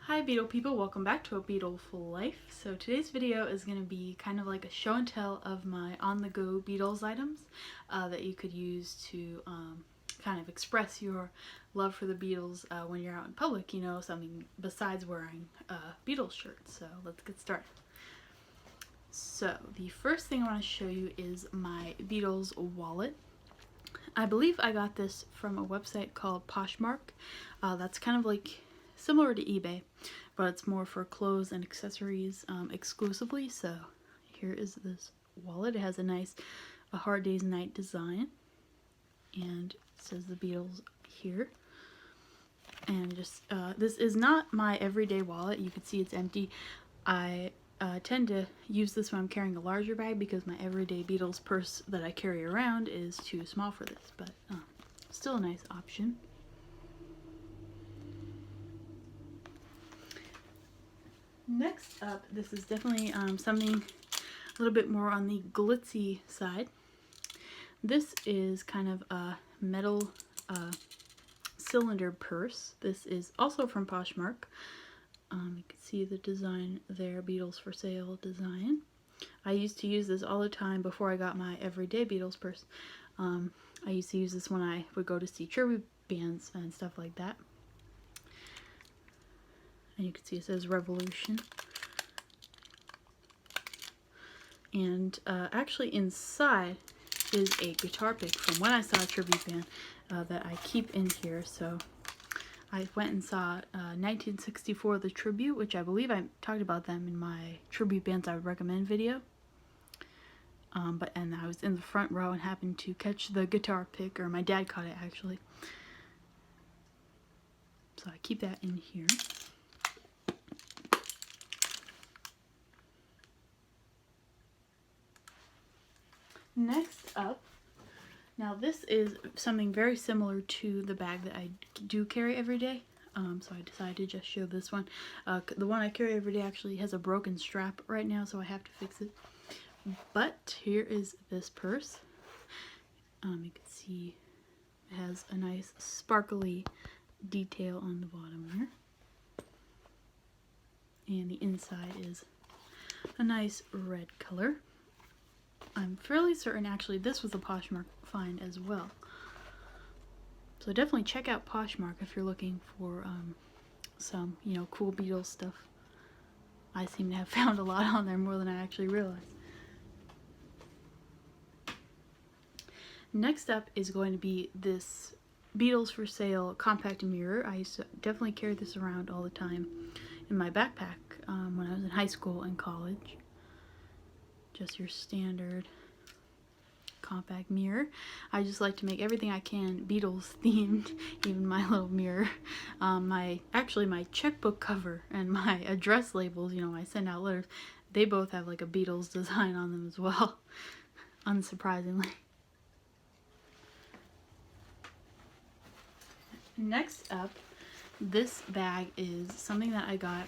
Hi Beatle people, welcome back to A Beatleful Life. So today's video is going to be kind of like a show and tell of my on-the-go Beatles items that you could use to kind of express your love for the Beatles when you're out in public, you know, something besides wearing a Beatles shirt. So let's get started. So the first thing I want to show you is my Beatles wallet. I believe I got this from a website called Poshmark. That's kind of like similar to eBay, but it's more for clothes and accessories exclusively. So here is this wallet. It has a nice A Hard Day's Night design, and it says the Beatles here. And just this is not my everyday wallet. You can see it's empty. I tend to use this when I'm carrying a larger bag because my everyday Beatles purse that I carry around is too small for this, but still a nice option. Next up, this is definitely something a little bit more on the glitzy side. This is kind of a metal cylinder purse. This is also from Poshmark. You can see the design there, Beatles for Sale design. I used to use this all the time before I got my everyday Beatles purse. I used to use this when I would go to see tribute bands and stuff like that. And you can see it says Revolution. And actually inside is a guitar pick from when I saw a tribute band that I keep in here. So I went and saw 1964 The Tribute, which I believe I talked about them in my tribute bands I would recommend video. And I was in the front row and happened to catch the guitar pick, or my dad caught it actually. So I keep that in here. Next up, now this is something very similar to the bag that I do carry every day, so I decided to just show this one. The one I carry every day actually has a broken strap right now, so I have to fix it. But here is this purse. You can see it has a nice sparkly detail on the bottom here. And the inside is a nice red color. I'm fairly certain actually this was a Poshmark find as well. So definitely check out Poshmark if you're looking for some, you know, cool Beatles stuff. I seem to have found a lot on there, more than I actually realized. Next up is going to be this Beatles for Sale compact mirror. I used to definitely carry this around all the time in my backpack when I was in high school and college. Just your standard compact mirror. I just like to make everything I can Beatles themed, even my little mirror. My checkbook cover and my address labels, you know, I send out letters, they both have like a Beatles design on them as well, unsurprisingly. Next up, this bag is something that I got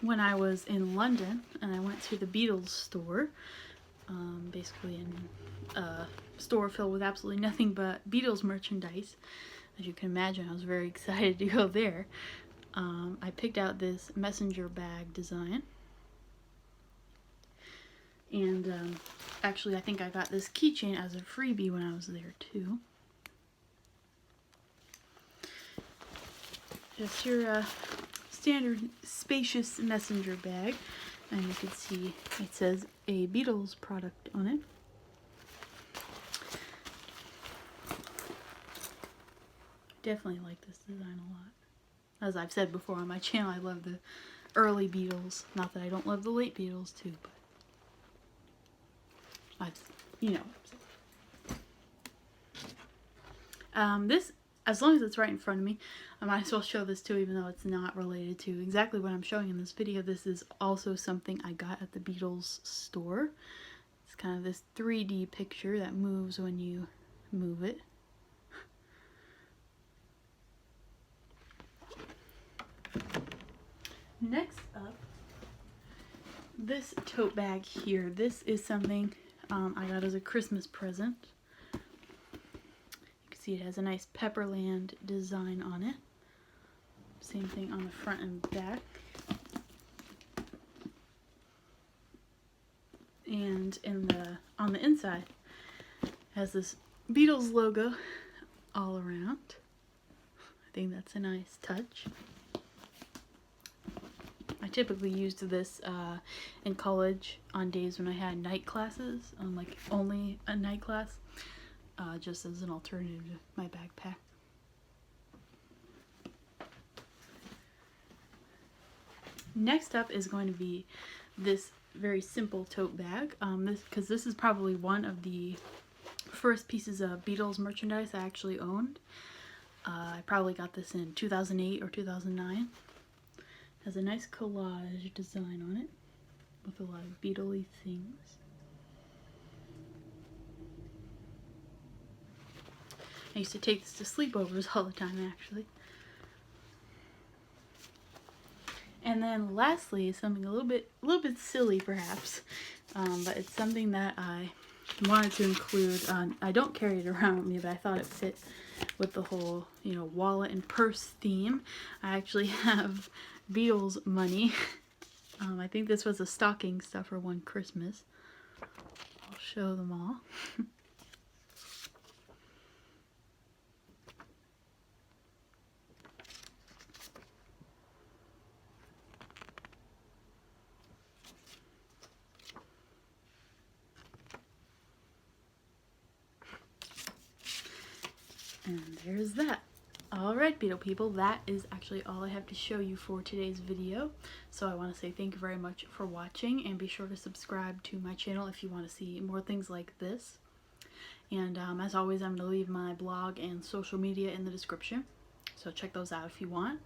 when I was in London, and I went to the Beatles store, basically in a store filled with absolutely nothing but Beatles merchandise. As you can imagine, I was very excited to go there. I picked out this messenger bag design, and actually I think I got this keychain as a freebie when I was there too. Just your standard spacious messenger bag, and you can see it says a Beatles product on it. Definitely like this design a lot. As I've said before on my channel, I love the early Beatles. Not that I don't love the late Beatles too, but you know. This, as long as it's right in front of me, I might as well show this too, even though it's not related to exactly what I'm showing in this video. This is also something I got at the Beatles store. It's kind of this 3D picture that moves when you move it. Next up, this tote bag here. This is something I got as a Christmas present. See, it has a nice Pepperland design on it. same thing on the front and back. And on the inside has this Beatles logo all around. I think that's a nice touch. I typically used this in college on days when I had night classes, like only a night class, just as an alternative to my backpack. Next up is going to be this very simple tote bag, because this is probably one of the first pieces of Beatles merchandise I actually owned. I probably got this in 2008 or 2009. Has a nice collage design on it with a lot of Beatle-y things. I used to take this to sleepovers all the time, actually. And then lastly, something a little bit silly perhaps, but it's something that I wanted to include. I don't carry it around with me, but I thought it fit with the whole, wallet and purse theme. I actually have Beatles money. I think this was a stocking stuffer one Christmas. I'll show them all. And there's that. Alright, Beatle people, that is actually all I have to show you for today's video. So I want to say thank you very much for watching, and be sure to subscribe to my channel if you want to see more things like this. And as always, I'm going to leave my blog and social media in the description, so check those out if you want.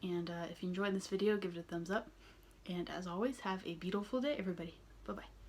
And if you enjoyed this video, give it a thumbs up. And as always, have a Beatleful day, everybody. Bye-bye.